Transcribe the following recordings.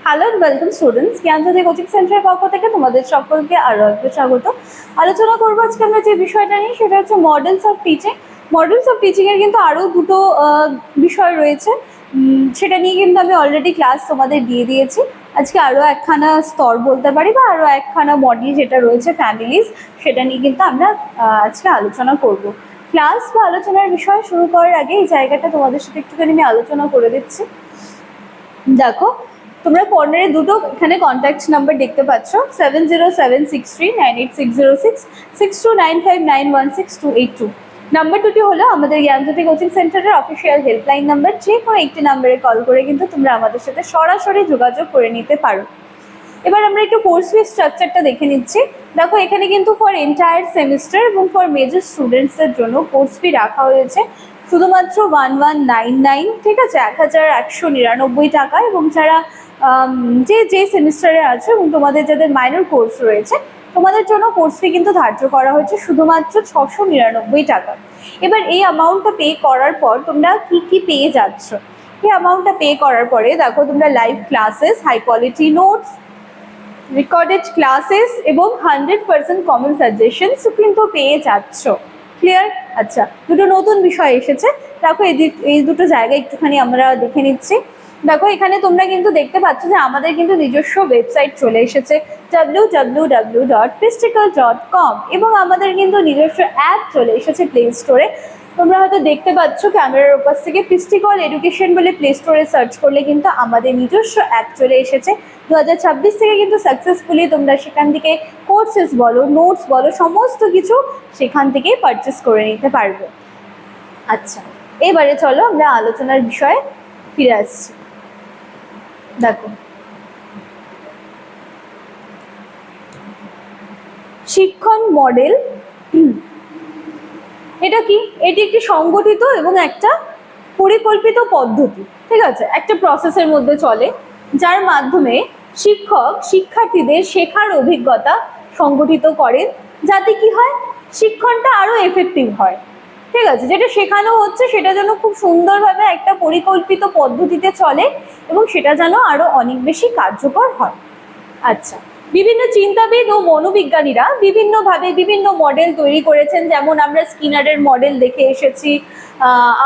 Hello and welcome students, Gyanjyoti coaching সেন্টারের পক্ষ থেকে তোমাদের সকলকে আরও একটু স্বাগত। আলোচনা করবো আজকে আমরা যে বিষয়টা নিয়ে, সেটা হচ্ছে models of teaching. Models of teaching এর কিন্তু আরও দুটো বিষয় রয়েছে, সেটা নিয়ে কিন্তু আমি অলরেডি ক্লাস তোমাদের দিয়ে দিয়েছি। আজকে আরও একখানা স্তর বলতে পারি বা আরও একখানা মডেল যেটা রয়েছে ফ্যামিলিজ, সেটা নিয়ে কিন্তু আমরা আজকে আলোচনা করব। ক্লাস বা আলোচনার বিষয় শুরু করার আগে এই জায়গাটা তোমাদের সাথে একটুখানি আমি আলোচনা করে দিচ্ছি। দেখো, তোমরা কর্নারে দুটো এখানে কন্ট্যাক্ট নাম্বার দেখতে পাচ্ছ, 7076398606, 6295916282। নাম্বার দুটি হলো আমাদের জ্ঞানজ্যোতি কোচিং সেন্টারের অফিসিয়াল হেল্পলাইন নাম্বার। যে কোনো একটি নাম্বারে কল করে কিন্তু তোমরা আমাদের সাথে সরাসরি যোগাযোগ করে নিতে পারো। এবার আমরা একটু কোর্স ফি স্ট্রাকচারটা দেখে নিচ্ছি। দেখো, এখানে কিন্তু ফর এন্টায়ার সেমিস্টার এবং ফর মেজর স্টুডেন্টসের জন্য কোর্স ফি রাখা হয়েছে শুধুমাত্র 1199, ঠিক আছে, 1199 টাকা। এবং যারা যে সেমিস্টারে আছে এবং তোমাদের যাদের মাইনর কোর্স রয়েছে, তোমাদের জন্য কোর্স ফি কিন্তু ধার্য করা হয়েছে শুধুমাত্র 699 টাকা। এবার এই অ্যামাউন্টটা পে করার পর তোমরা কি কি পেয়ে যাচ্ছ? এই অ্যামাউন্টটা পে করার পরে দেখো, তোমরা live classes, high quality notes, recorded classes এবং 100% কমন সাজেশনস কিন্তু পেয়ে যাচ্ছ। ক্লিয়ার? আচ্ছা, দুটো নতুন বিষয় এসেছে। দেখো, এই দুটো জায়গা একটুখানি আমরা দেখে নিচ্ছি। দেখো, এখানে তোমরা কিন্তু দেখতে পাচ্ছ যে আমাদের কিন্তু নিজস্ব ওয়েবসাইট চলে এসেছে www.pistical.com এবং আমাদের কিন্তু নিজস্ব অ্যাপ চলে এসেছে প্লে স্টোরে। তোমরা হয়তো দেখতে পাচ্ছ ক্যামেরার ওপাশ থেকে, পিস্টিকল এডুকেশন বলে প্লে স্টোরে সার্চ করলে কিন্তু আমাদের নিজস্ব অ্যাপ চলে এসেছে। 2026 থেকে কিন্তু সাকসেসফুলি তোমরা সেখান থেকে কোর্সেস বলো, নোটস বলো, সমস্ত কিছু সেখান থেকেই পারচেস করে নিতে পারবে। আচ্ছা, এবারে চলো আমরা আলোচনার বিষয়ে ফিরে আসছি। দেখো, শিক্ষণ মডেল এটা কি? এটি একটি সংগঠিত এবং একটা পরিকল্পিত পদ্ধতি, ঠিক আছে, একটা প্রসেসের মধ্যে চলে, যার মাধ্যমে শিক্ষক শিক্ষার্থীদের শেখার অভিজ্ঞতা সংগঠিত করেন, যাতে কি হয়, শিক্ষণটা আরো এফেক্টিভ হয়। ঠিক আছে, যেটা শেখানো হচ্ছে সেটা যেন খুব সুন্দরভাবে একটা পরিকল্পিত পদ্ধতিতে চলে এবং সেটা যেন আরো অনেক বেশি কার্যকর হয়। আচ্ছা, বিভিন্ন চিন্তাবিদ ও মনোবিজ্ঞানীরা বিভিন্নভাবে বিভিন্ন মডেল তৈরি করেছেন। যেমন আমরা স্কিনারের মডেল দেখে এসেছি,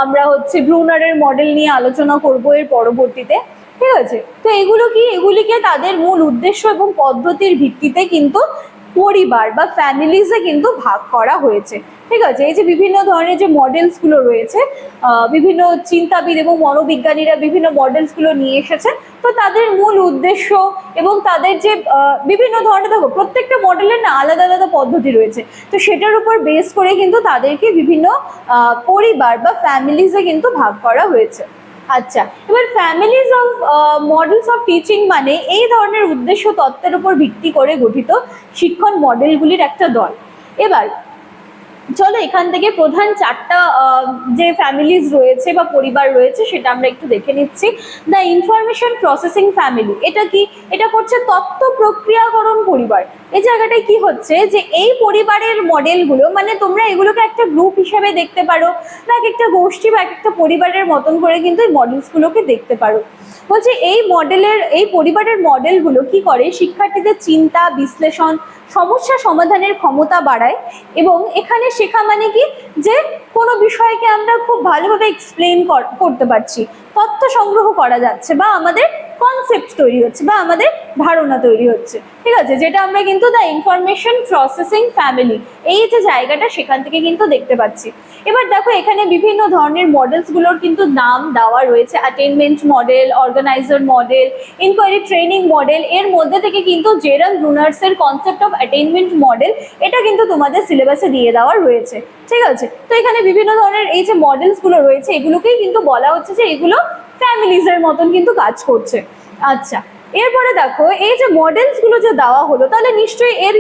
আমরা ব্রুনারের মডেল নিয়ে আলোচনা করব এর পরবর্তীতে। ঠিক আছে, তো এগুলিকে তাদের মূল উদ্দেশ্য এবং পদ্ধতির ভিত্তিতে কিন্তু পরিবার বা ফ্যামিলিজে কিন্তু ভাগ করা হয়েছে। ঠিক আছে, এই যে বিভিন্ন ধরনের যে মডেলসগুলো রয়েছে, বিভিন্ন চিন্তাবিদ এবং মনোবিজ্ঞানীরা বিভিন্ন মডেলসগুলো নিয়ে এসেছেন। তো তাদের মূল উদ্দেশ্য এবং তাদের যে বিভিন্ন ধরনের, দেখো প্রত্যেকটা মডেলের না আলাদা আলাদা পদ্ধতি রয়েছে, তো সেটার উপর বেস করে কিন্তু তাদেরকে বিভিন্ন পরিবার বা ফ্যামিলিজে কিন্তু ভাগ করা হয়েছে। আচ্ছা, এবার families of models of teaching মানে এই ধরনের উদ্দেশ্য তত্ত্বের উপর ভিত্তি করে গঠিত শিক্ষণ মডেলগুলির একটা দল। এবার চলো এখান থেকে প্রধান চারটা যে ফ্যামিলিজ রয়েছে বা পরিবার রয়েছে সেটা আমরা একটু দেখে নিচ্ছি। দ্য ইনফরমেশন প্রসেসিং ফ্যামিলি, এটা কি? এটা করছে তথ্য প্রক্রিয়াকরণ পরিবার। এই জায়গাটায় কি হচ্ছে যে এই পরিবারের মডেলগুলো, মানে তোমরা এগুলোকে একটা গ্রুপ হিসেবে দেখতে পারো বা এক একটা গোষ্ঠী বা এক একটা পরিবারের মতন করে কিন্তু এই মডেলসগুলোকে দেখতে পারো। বলছে এই পরিবারের মডেলগুলো কি করে, শিক্ষার্থীদের চিন্তা বিশ্লেষণ, সমস্যা সমাধানের ক্ষমতা বাড়ায়। এবং এখানে শেখা মানে কি, যে কোনো বিষয়কে আমরা খুব ভালোভাবে এক্সপ্লেন করতে পারছি, তথ্য সংগ্রহ করা যাচ্ছে বা আমাদের কনসেপ্ট তৈরি হচ্ছে বা আমাদের ধারণা তৈরি হচ্ছে। ঠিক আছে, যেটা আমরা কিন্তু দ্য ইনফরমেশন প্রসেসিং ফ্যামিলি, এই যে জায়গাটা সেখান থেকে কিন্তু দেখতে পাচ্ছি। এবার দেখো, এখানে বিভিন্ন ধরনের মডেলসগুলোর কিন্তু নাম দেওয়া রয়েছে। Attainment model, organizer model, inquiry training model. এর মধ্যে থেকে কিন্তু জেরাল্ড ব্রুনার্সের কনসেপ্ট অফ অ্যাটেনমেন্ট মডেল, এটা কিন্তু তোমাদের সিলেবাসে দিয়ে দেওয়া রয়েছে। ঠিক আছে, তো এখানে বিভিন্ন ধরনের এই যে মডেলসগুলো রয়েছে, এগুলোকেই কিন্তু বলা হচ্ছে যে এগুলো ফ্যামিলিজের মতন কিন্তু কাজ করছে। আচ্ছা, এরপরে দেখো, এই যে মডেলসগুলো যে দেওয়া হলো, তাহলে নিশ্চয়ই এর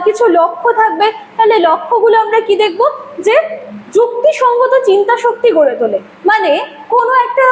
কিছু লক্ষ্য থাকবে। তাহলে লক্ষ্যগুলো আমরা কি দেখবো, যে যুক্তিসঙ্গত চিন্তা শক্তি গড়ে তোলে। মানে কোনো একটা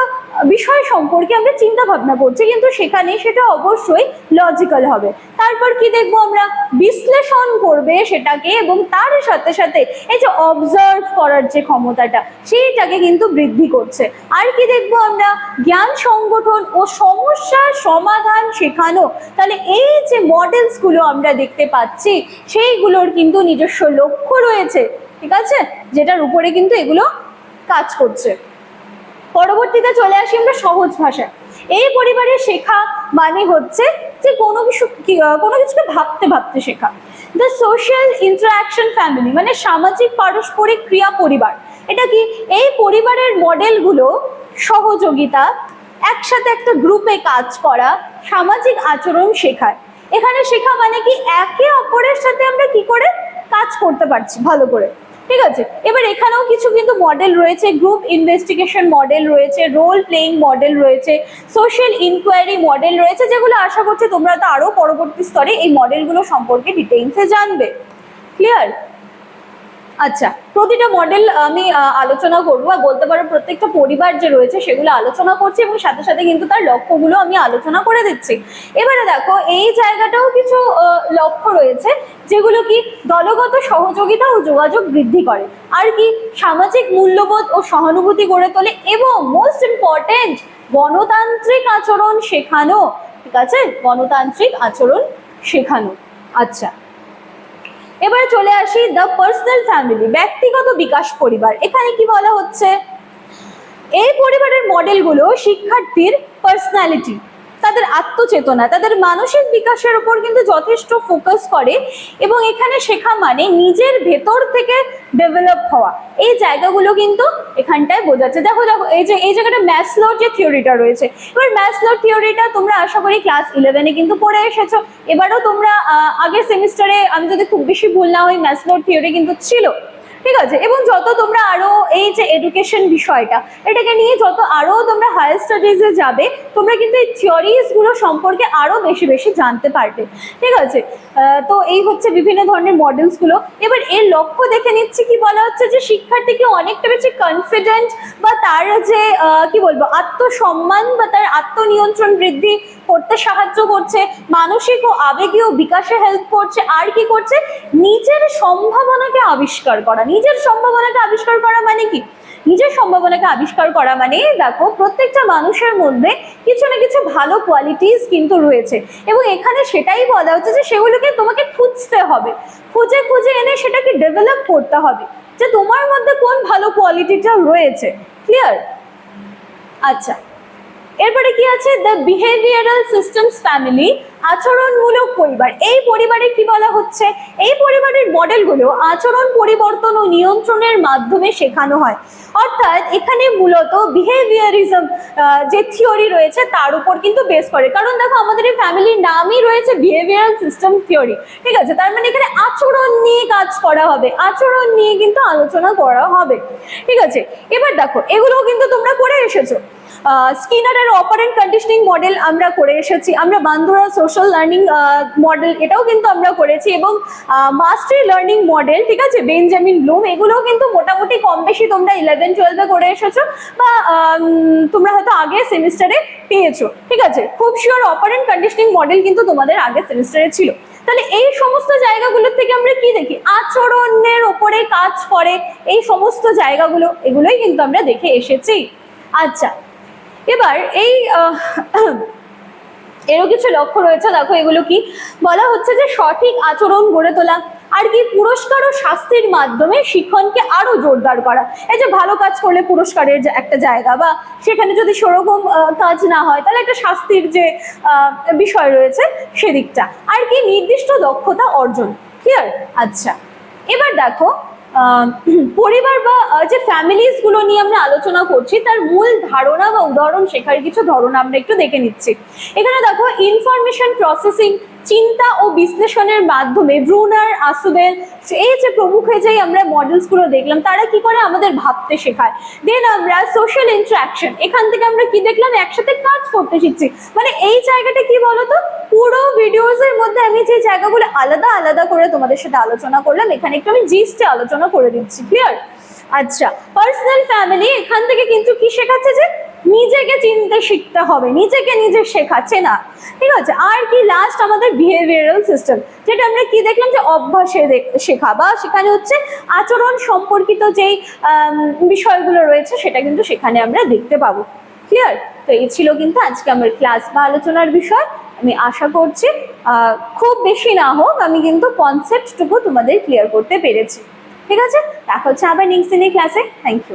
বিষয় সম্পর্কে আমরা চিন্তা ভাবনা করছি, কিন্তু সেখানে সেটা অবশ্যই লজিক্যাল হবে। তারপর কি দেখবো আমরা, বিশ্লেষণ করবে সেটাকে, এবং তার সাথে সাথে এই যে অবজার্ভ করার যে ক্ষমতাটা সেইটাকে কিন্তু বৃদ্ধি করছে। আর কি দেখবো আমরা, জ্ঞান সংগঠন ও সমস্যার সমাধান শেখানো। তাহলে এই যে মডেলস গুলো আমরা দেখতে পাচ্ছি সেইগুলোর কিন্তু নিজস্ব লক্ষ্য রয়েছে, ঠিক আছে, যেটার উপরে কিন্তু এগুলো কাজ করছে। পরবর্তীতে চলে আসি আমরা সহজ ভাষায়। এই পরিবারে শেখা মানে হচ্ছে যে কোনো কিছুকে ভাবতে ভাবতে শেখা। দ্য সোশ্যাল ইন্টারাকশন ফ্যামিলি মানে সামাজিক পারস্পরিক ক্রিয়া পরিবার। এটা কি, এই পরিবারের মডেলগুলো সহযোগিতা, একসাথে একটা গ্রুপে কাজ করা, সামাজিক আচরণ শেখায়। এখানে শেখা মানে কি, একে অপরের সাথে আমরা কি করে কাজ করতে পারছি ভালো করে, ঠিক আছে। এবার এখানেও কিছু কিন্তু মডেল রয়েছে, গ্রুপ ইনভেস্টিগেশন মডেল রয়েছে, রোল প্লেইং মডেল রয়েছে, সোশ্যাল ইনকোয়ারি মডেল রয়েছে, যেগুলো আশা করছি তোমরা তো আরো পরবর্তী স্তরে এই মডেলগুলো সম্পর্কে ডিটেইলসে জানবে। ক্লিয়ার? আচ্ছা, প্রতিটা মডেল আমি আলোচনা করবো, আর বলতে পারো প্রত্যেকটা পরিবার যে রয়েছে সেগুলো আলোচনা করছি, এবং সাথে সাথে কিন্তু তার লক্ষ্যগুলো আমি আলোচনা করে দিচ্ছি। এবারে দেখো, এই জায়গাটাও কিছু লক্ষ্য রয়েছে যেগুলো কি, দলগত সহযোগিতা ও যোগাযোগ বৃদ্ধি করে, আর কি সামাজিক মূল্যবোধ ও সহানুভূতি গড়ে তোলে, এবং মোস্ট ইম্পর্টেন্ট গণতান্ত্রিক আচরণ শেখানো। ঠিক আছে, গণতান্ত্রিক আচরণ শেখানো। আচ্ছা, এবারে চলে আসি দ্য পার্সোনাল ফ্যামিলি, ব্যক্তিগত বিকাশ পরিবার। এখানে কি বলা হচ্ছে, এই পরিবারের মডেলগুলো শিক্ষার্থীর পার্সোনালিটি, তাদের আত্মচেতনা, তাদের মানসিক বিকাশের উপর কিন্তু যথেষ্ট ফোকাস করে, এবং এখানে শেখা মানে নিজের ভেতর থেকে ডেভেলপ হওয়া। এই জায়গাগুলো কিন্তু এখানটায় বোঝাচ্ছে। দেখো দেখো, এই জায়গাটা ম্যাসলোর যে থিওরিটা রয়েছে, এবার ম্যাসলোর থিওরিটা তোমরা আশা করি ক্লাস 11-এ কিন্তু পড়ে এসেছো। এবারও তোমরা আগের সেমিস্টারে, আমি যদি খুব বেশি ভুল না হই, ম্যাসলোর থিওরি কিন্তু ছিল, ঠিক আছে। এবং যত তোমরা আরো এই যে এডুকেশন বিষয়টা, এটাকে নিয়ে যত আরো তোমরা হায়ার স্টাডিজে যাবে, তোমরা কিন্তু এই থিওরিজ গুলো সম্পর্কে আরো বেশি বেশি জানতে পারবে, ঠিক আছে। তো এই হচ্ছে বিভিন্ন ধরনের মডেলস গুলো। এবার এর লক্ষ্য দেখে নিচ্ছি, কি বলা হচ্ছে, যে শিক্ষার্থীকে অনেকটা বেশি কনফিডেন্ট বা তার যে কি বলবো আত্মসম্মান বা তার আত্মনিয়ন্ত্রণ বৃদ্ধি করতে সাহায্য করছে, মানসিক ও আবেগীয় বিকাশে হেল্প করছে, আর কি করছে, নিজের সম্ভাবনাকে আবিষ্কার করা। নিজের সম্ভাবনাকে আবিষ্কার করা মানে কি, নিজের সম্ভাবনাকে আবিষ্কার করা মানে দেখো, প্রত্যেকটা মানুষের মধ্যে কিছু না কিছু ভালো কোয়ালিটিস কিন্তু রয়েছে, এবং এখানে সেটাই বলা হচ্ছে যে সেগুলোকে তোমাকে খুঁজতে হবে, খুঁজে খুঁজে এনে সেটাকে ডেভেলপ করতে হবে, যে তোমার মধ্যে কোন ভালো কোয়ালিটিটা রয়েছে। ক্লিয়ার? আচ্ছা, এরপরে কি আছে, দ্য বিহেভিয়ারাল সিস্টেমস ফ্যামিলি, আচরণমূলক পরিবার। এই পরিবারে কি বলা হচ্ছে, এই পরিবারের মডেলগুলো আচরণ পরিবর্তন ও নিয়ন্ত্রণের মাধ্যমে শেখানো হয়। অর্থাৎ এখানে মূলত বিহেভিয়ারিজম যে থিওরি রয়েছে তার উপর কিন্তু বেস করে, কারণ দেখো আমাদের এই ফ্যামিলির নামই রয়েছে বিহেভিয়ারাল সিস্টেম থিওরি, ঠিক আছে। তার মানে এখানে আচরণ নিয়ে কাজ করা হবে, আচরণ নিয়ে কিন্তু আলোচনা করা হবে, ঠিক আছে। এবার দেখো, এগুলোও কিন্তু তোমরা করে এসেছো। স্কিনারের অপারেন্ট কন্ডিশনিং মডেল আমরা করে এসেছি, আমরা বান্দুরা সোশ্যাল লার্নিং মডেল এটাও কিন্তু আমরা করেছি, এবং মাস্টারি লার্নিং মডেল, ঠিক আছে, বেঞ্জামিন ব্লুম, এগুলোও কিন্তু মোটামুটি কম বেশি তোমরা 11-12-এ করে এসেছো, বা তোমরা হয়তো আগের সেমিস্টারে পেয়েছো, ঠিক আছে। খুব শিওর অপারেন্ট কন্ডিশনিং মডেল কিন্তু তোমাদের আগের সেমিস্টারে ছিল। তাহলে এই সমস্ত জায়গাগুলোর থেকে আমরা কি দেখি, আচরণের ওপরে কাজ করে এই সমস্ত জায়গাগুলো, এগুলোই কিন্তু আমরা দেখে এসেছি। আচ্ছা, এবার এই এরও কিছু লক্ষ্য রয়েছে। দেখো এগুলো কি বলা হচ্ছে, যে সঠিক আচরণ গড়ে তোলা, আর কি পুরস্কার ও শাস্তির মাধ্যমে শিক্ষণকে আরো জোরদার করা। এই যে ভালো কাজ করলে পুরস্কারের একটা জায়গা, বা সেখানে যদি সেরকম কাজ না হয় তাহলে একটা শাস্তির যে বিষয় রয়েছে সেদিকটা, আর কি নির্দিষ্ট দক্ষতা অর্জন। ক্লিয়ার? আচ্ছা, এবার দেখো, পরিবার বা যে ফ্যামিলিজ গুলো নিয়ে আমরা আলোচনা করছি তার মূল ধারণা বা উদাহরণ শেখার কিছু ধারণা আমরা একটু দেখে নিচ্ছি। এখানে দেখো, ইনফরমেশন প্রসেসিং, চিন্তা ও বিশ্লেষণের মাধ্যমে ব্রুনার, আসুবেল, এই যে প্রমুখ যে আমরা মডেলস গুলো দেখলাম, তারা কি করে আমাদের ভাবতে শেখায়। দেন আমরা সোশ্যাল ইন্টারাকশন, এখান থেকে আমরা কি দেখলাম, একসাথে কাজ করতে শিখছি। মানে এই জায়গাটা কি বলতো, পুরো ভিডিওস এর মধ্যে আমি যে জায়গাগুলো আলাদা আলাদা করে তোমাদের সাথে আলোচনা করলাম, এখানে একটু আমি জিস্টে আলোচনা করে দিচ্ছি। ক্লিয়ার? আচ্ছা, পার্সোনাল ফ্যামিলি, এখান থেকে কিন্তু কি শেখাচ্ছে, যে নিজেকে চিনতে শিখতে হবে, নিজেকে নিজে শেখাচ্ছে না, ঠিক আছে। আর কি লাস্ট আমাদের বিহেভিয়ারাল সিস্টেম, যেটা আমরা কি দেখলাম যে অভ্যাসে শেখা, বা সেখানে হচ্ছে আচরণ সম্পর্কিত যেই বিষয়গুলো রয়েছে সেটা কিন্তু সেখানে আমরা দেখতে পাবো। ক্লিয়ার? তো এই ছিল কিন্তু আজকে আমার ক্লাস বা আলোচনার বিষয়। আমি আশা করছি খুব বেশি না হোক, আমি কিন্তু কনসেপ্টটুকু তোমাদের ক্লিয়ার করতে পেরেছি। ঠিক আছে, দেখা হচ্ছে আবার নেক্সট দিনের ক্লাসে। Thank you.